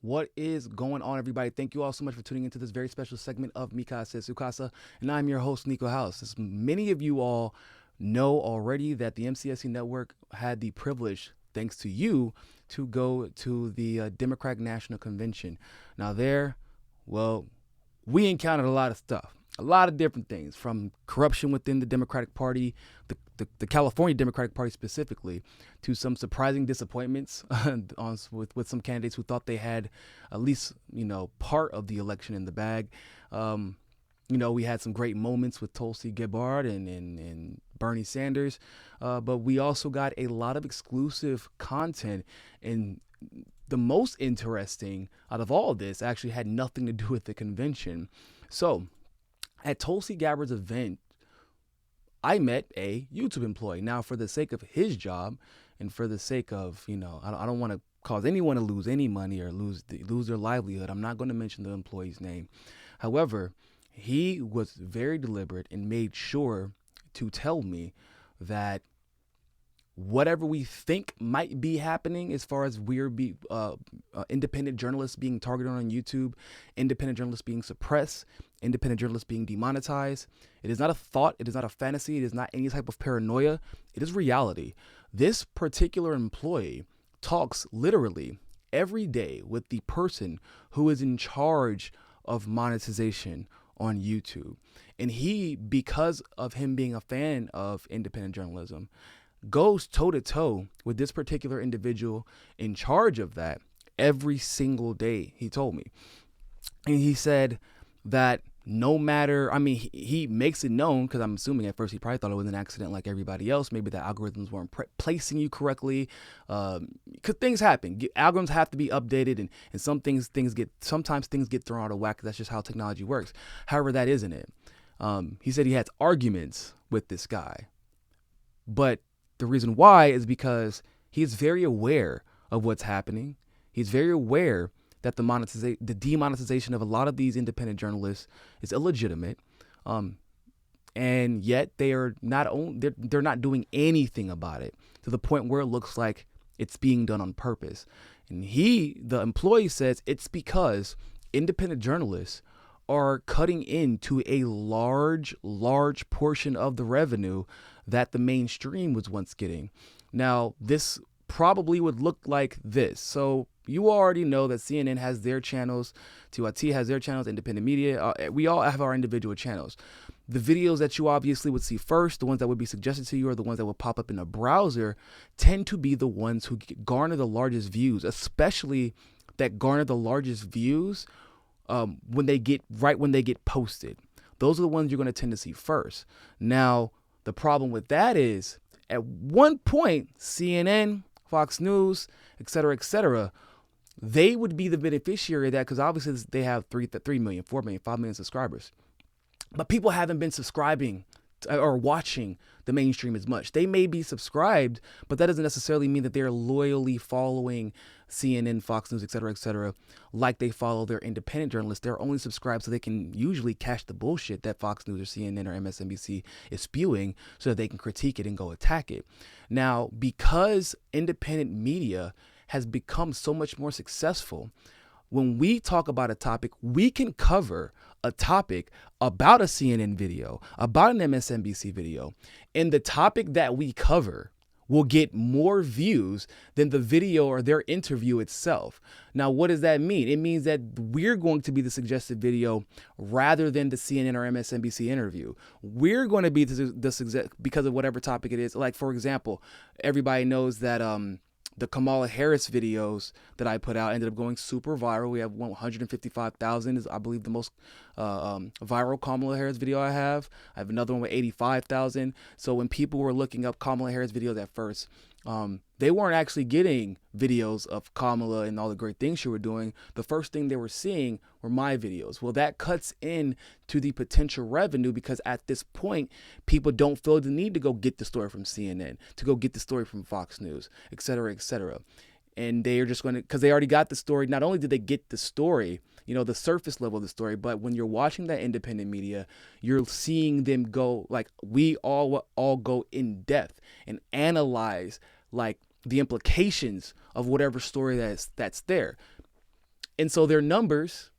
What is going on, everybody? Thank you all so much for tuning into this very special segment of Mikasa Sukasa, and I'm your host, Niko House. As many of you all know already that the MCSC network had the privilege, thanks to you, to go to the Democratic National Convention. Now, well, we encountered a lot of stuff, a lot of different things, from corruption within the Democratic Party, the California Democratic Party specifically, to some surprising disappointments with some candidates who thought they had at least part of the election in the bag. We had some great moments with Tulsi Gabbard and Bernie Sanders, but we also got a lot of exclusive content. And the most interesting out of all of this actually had nothing to do with the convention. So, at Tulsi Gabbard's event, I met a YouTube employee. Now, for the sake of his job and for the sake of, I don't want to cause anyone to lose any money or lose their livelihood, I'm not going to mention the employee's name. However, he was very deliberate and made sure to tell me that whatever we think might be happening as far as independent journalists being targeted on YouTube, independent journalists being suppressed, independent journalists being demonetized, it is not a thought, it is not a fantasy, it is not any type of paranoia, it is reality. This particular employee talks literally every day with the person who is in charge of monetization on YouTube. And he, because of him being a fan of independent journalism, goes toe to toe with this particular individual in charge of that every single day, he told me. And he said that no matter, he makes it known, because I'm assuming at first he probably thought it was an accident like everybody else. Maybe the algorithms weren't placing you correctly. Because things happen. Algorithms have to be updated, and sometimes things get thrown out of whack. That's just how technology works. However, that isn't it. He said he had arguments with this guy. But the reason why is because he's very aware of what's happening. He's very aware that the demonetization of a lot of these independent journalists is illegitimate, and yet they're not doing anything about it, to the point where it looks like it's being done on purpose. And the employee, says it's because independent journalists are cutting into a large portion of the revenue that the mainstream was once getting. Now, this probably would look like this. So you already know that CNN has their channels, TYT has their channels, independent media. We all have our individual channels. The videos that you obviously would see first, the ones that would be suggested to you, or the ones that would pop up in a browser, tend to be the ones who garner the largest views, especially that garner the largest views when they get posted. Those are the ones you're going to tend to see first. Now, the problem with that is, at one point, CNN, Fox News, et cetera, they would be the beneficiary of that, because obviously they have 3 million, 4 million, 5 million subscribers. But people haven't been subscribing or watching the mainstream as much. They may be subscribed, but that doesn't necessarily mean that they're loyally following CNN, Fox News, et cetera, like they follow their independent journalists. They're only subscribed so they can usually catch the bullshit that Fox News or CNN or MSNBC is spewing, so that they can critique it and go attack it. Now, because independent media has become so much more successful, when we talk about a topic, we can cover a topic about a CNN video, about an MSNBC video, and the topic that we cover will get more views than the video or their interview itself. Now, what does that mean? It means that we're going to be the suggested video rather than the CNN or MSNBC interview. We're going to be the because of whatever topic it is. Like, for example, everybody knows that the Kamala Harris videos that I put out ended up going super viral. We have 155,000 is, I believe, the most viral Kamala Harris video I have. I have another one with 85,000. So when people were looking up Kamala Harris videos at first, they weren't actually getting videos of Kamala and all the great things she was doing. The first thing they were seeing were my videos. Well, that cuts in to the potential revenue, because at this point, people don't feel the need to go get the story from CNN, to go get the story from Fox News, et cetera, et cetera. And they are just going to, because they already got the story. Not only did they get the story, the surface level of the story, but when you're watching that independent media, you're seeing them go, like, we all go in depth and analyze, like, the implications of whatever story that's there. And so their numbers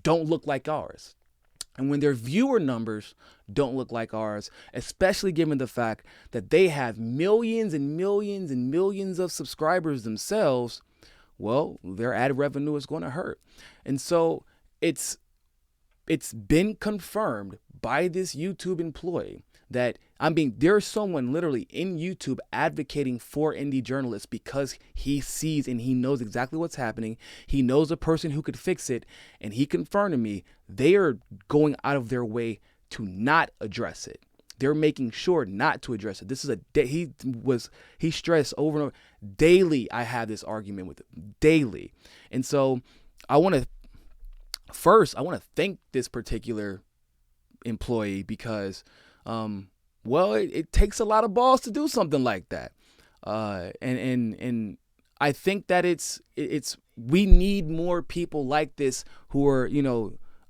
don't look like ours. And when their viewer numbers don't look like ours, especially given the fact that they have millions and millions and millions of subscribers themselves, well, their ad revenue is going to hurt. And so it's been confirmed by this YouTube employee that there's someone literally in YouTube advocating for indie journalists because he sees and he knows exactly what's happening. He knows a person who could fix it. And he confirmed to me they are going out of their way to not address it. They're making sure not to address it. This is he stressed over and over. Daily, I have this argument with him. Daily. And so I want to thank this particular employee because it takes a lot of balls to do something like that. And I think that we need more people like this who are,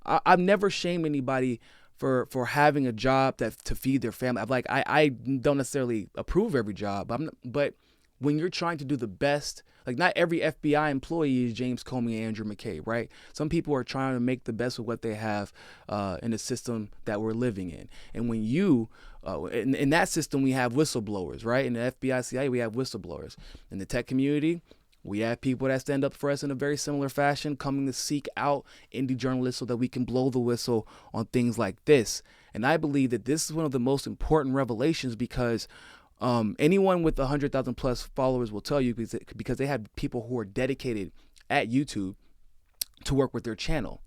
I've never shamed anybody for having a job to feed their family. I don't necessarily approve every job, but when you're trying to do the best, like not every FBI employee is James Comey and Andrew McCabe, right? Some people are trying to make the best of what they have in the system that we're living in. And when in that system, we have whistleblowers, right? In the FBI, CIA, we have whistleblowers. In the tech community, we have people that stand up for us in a very similar fashion, coming to seek out indie journalists so that we can blow the whistle on things like this. And I believe that this is one of the most important revelations because anyone with 100,000 plus followers will tell you because they have people who are dedicated at YouTube to work with their channel.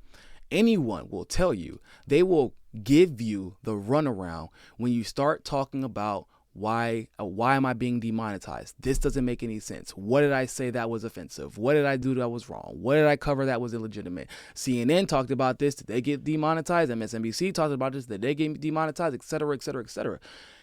Anyone will tell you, they will give you the runaround when you start talking about why am I being demonetized? This doesn't make any sense. What did I say that was offensive? What did I do that was wrong? What did I cover that was illegitimate? CNN talked about this. Did they get demonetized? MSNBC talked about this. Did they get demonetized? Et cetera, et cetera, et cetera.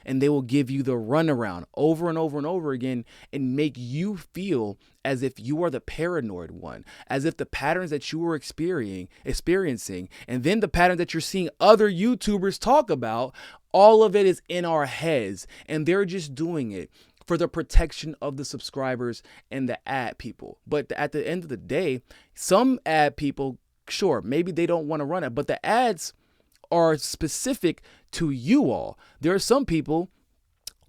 And they will give you the runaround over and over and over again and make you feel as if you are the paranoid one, as if the patterns that you were experiencing, and then the patterns that you're seeing other YouTubers talk about, all of it is in our heads, and they're just doing it for the protection of the subscribers and the ad people. But at the end of the day, some ad people, sure, maybe they don't want to run it, but the ads are specific to you all. There are some people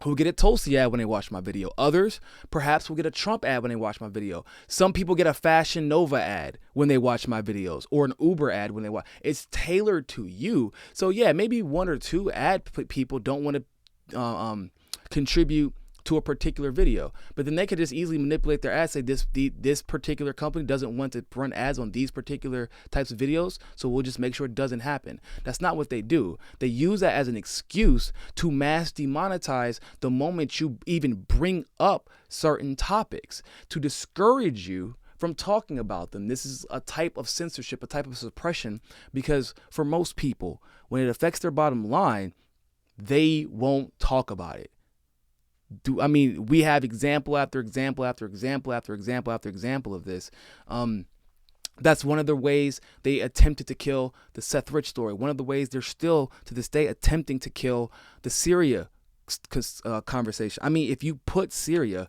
who get a Tulsi ad when they watch my video. Others perhaps will get a Trump ad when they watch my video. Some people get a Fashion Nova ad when they watch my videos, or an Uber ad when they watch. It's tailored to you. So yeah, maybe one or two ad people don't want to contribute to a particular video, but then they could just easily manipulate their ads, say this particular company doesn't want to run ads on these particular types of videos, so we'll just make sure it doesn't happen. That's not what they do. They use that as an excuse to mass demonetize the moment you even bring up certain topics, to discourage you from talking about them. This is a type of censorship, a type of suppression, because for most people, when it affects their bottom line, they won't talk about it. We have example after example after example after example after example of this. That's one of the ways they attempted to kill the Seth Rich story. One of the ways they're still to this day attempting to kill the Syria conversation. If you put Syria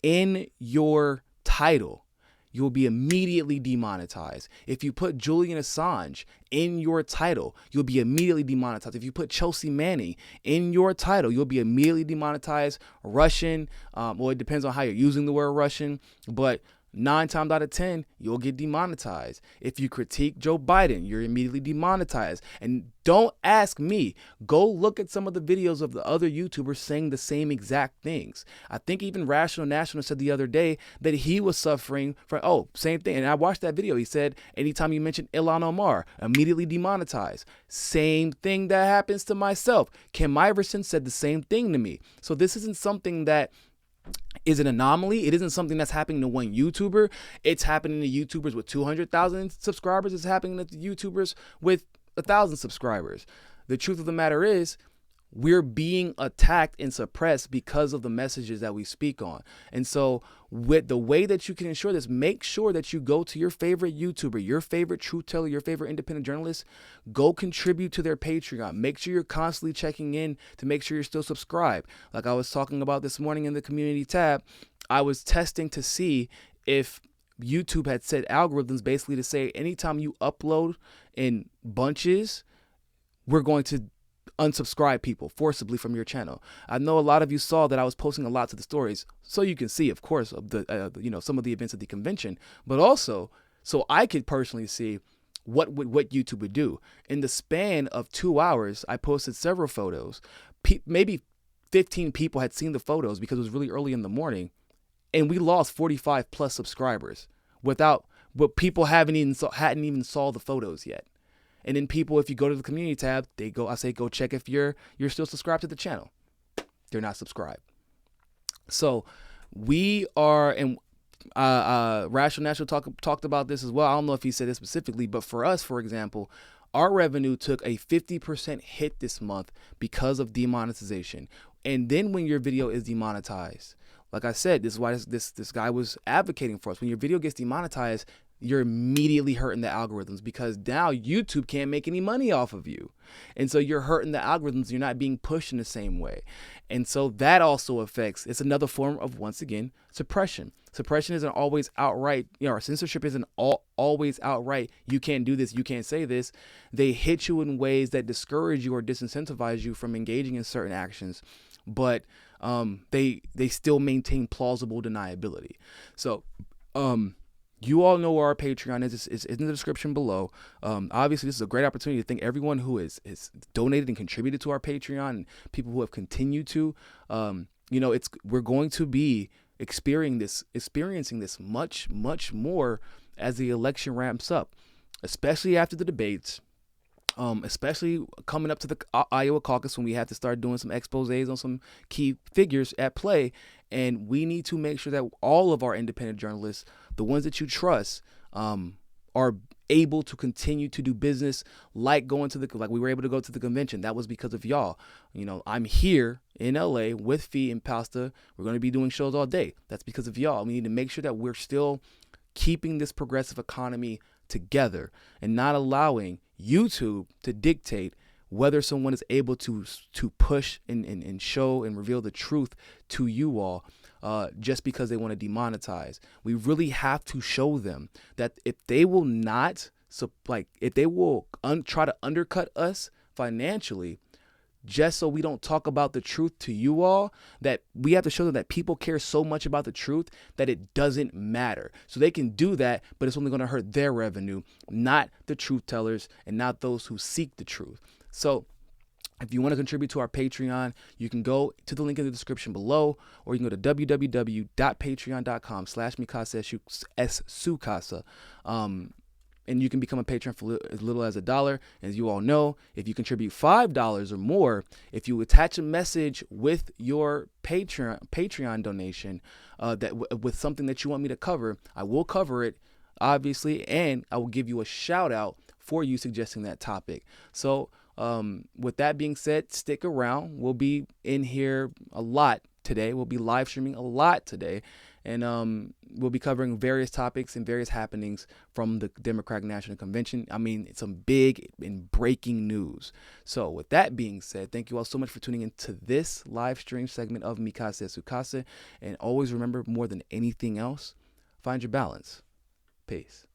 in your title, you'll be immediately demonetized. If you put Julian Assange in your title, you'll be immediately demonetized. If you put Chelsea Manning in your title, you'll be immediately demonetized. Russian, it depends on how you're using the word Russian, but 9 times out of 10, you'll get demonetized. If you critique Joe Biden, you're immediately demonetized. And don't ask me. Go look at some of the videos of the other YouTubers saying the same exact things. I think even Rational National said the other day that he was suffering from, same thing. And I watched that video. He said, anytime you mention Ilhan Omar, immediately demonetized. Same thing that happens to myself. Kim Iverson said the same thing to me. So this isn't something that is an anomaly. It isn't something that's happening to one YouTuber. It's happening to YouTubers with 200,000 subscribers. It's happening to YouTubers with 1,000 subscribers. The truth of the matter is, we're being attacked and suppressed because of the messages that we speak on. And so with the way that you can ensure this, make sure that you go to your favorite YouTuber, your favorite truth teller, your favorite independent journalist, go contribute to their Patreon. Make sure you're constantly checking in to make sure you're still subscribed. Like I was talking about this morning in the community tab, I was testing to see if YouTube had set algorithms basically to say anytime you upload in bunches, we're going to unsubscribe people forcibly from your channel. I know a lot of you saw that I was posting a lot to the stories, so you can see, of course, of the some of the events at the convention, but also so I could personally see what YouTube would do. In the span of 2 hours, I posted several photos. Maybe 15 people had seen the photos because it was really early in the morning, and we lost 45 plus subscribers but people hadn't even saw the photos yet. And then people, if you go to the community tab, I say go check if you're still subscribed to the channel. They're not subscribed. So we are, and Rational National talked about this as well. I don't know if he said this specifically, but for us, for example, our revenue took a 50% hit this month because of demonetization. And then when your video is demonetized, like I said, this is why this guy was advocating for us. When your video gets demonetized, you're immediately hurting the algorithms, because now YouTube can't make any money off of you. And so you're hurting the algorithms. You're not being pushed in the same way. And so that also affects, it's another form of, once again, suppression. Suppression isn't always outright, or censorship isn't always outright. You can't do this. You can't say this. They hit you in ways that discourage you or disincentivize you from engaging in certain actions. But they still maintain plausible deniability. So, you all know where our Patreon is. It's in the description below. Obviously, this is a great opportunity to thank everyone who has donated and contributed to our Patreon, and people who have continued to. We're going to be experiencing this much more as the election ramps up, especially after the debates. Especially coming up to the Iowa caucus, when we have to start doing some exposés on some key figures at play. And we need to make sure that all of our independent journalists, the ones that you trust, are able to continue to do business, like we were able to go to the convention. That was because of y'all. I'm here in LA with Fee and Pasta. We're going to be doing shows all day. That's because of y'all. We need to make sure that we're still keeping this progressive economy together and not allowing YouTube to dictate whether someone is able to push and show and reveal the truth to you all, just because they want to demonetize. We really have to show them that if they will not, if they will try to undercut us financially, just so we don't talk about the truth to you all, that we have to show them that people care so much about the truth that it doesn't matter. So they can do that, but it's only going to hurt their revenue, not the truth tellers and not those who seek the truth. So if you want to contribute to our Patreon, you can go to the link in the description below, or you can go to www.patreon.com/mikasa and you can become a patron for as little as $1. As you all know, if you contribute $5 or more, if you attach a message with your Patreon donation, with something that you want me to cover, I will cover it, obviously, and I will give you a shout out for you suggesting that topic. So with that being said, stick around. We'll be in here a lot today. We'll be live streaming a lot today. And we'll be covering various topics and various happenings from the Democratic National Convention. I mean, it's some big and breaking news. So with that being said, thank you all so much for tuning into this live stream segment of Mikasa Sukasa. And always remember, more than anything else, find your balance. Peace.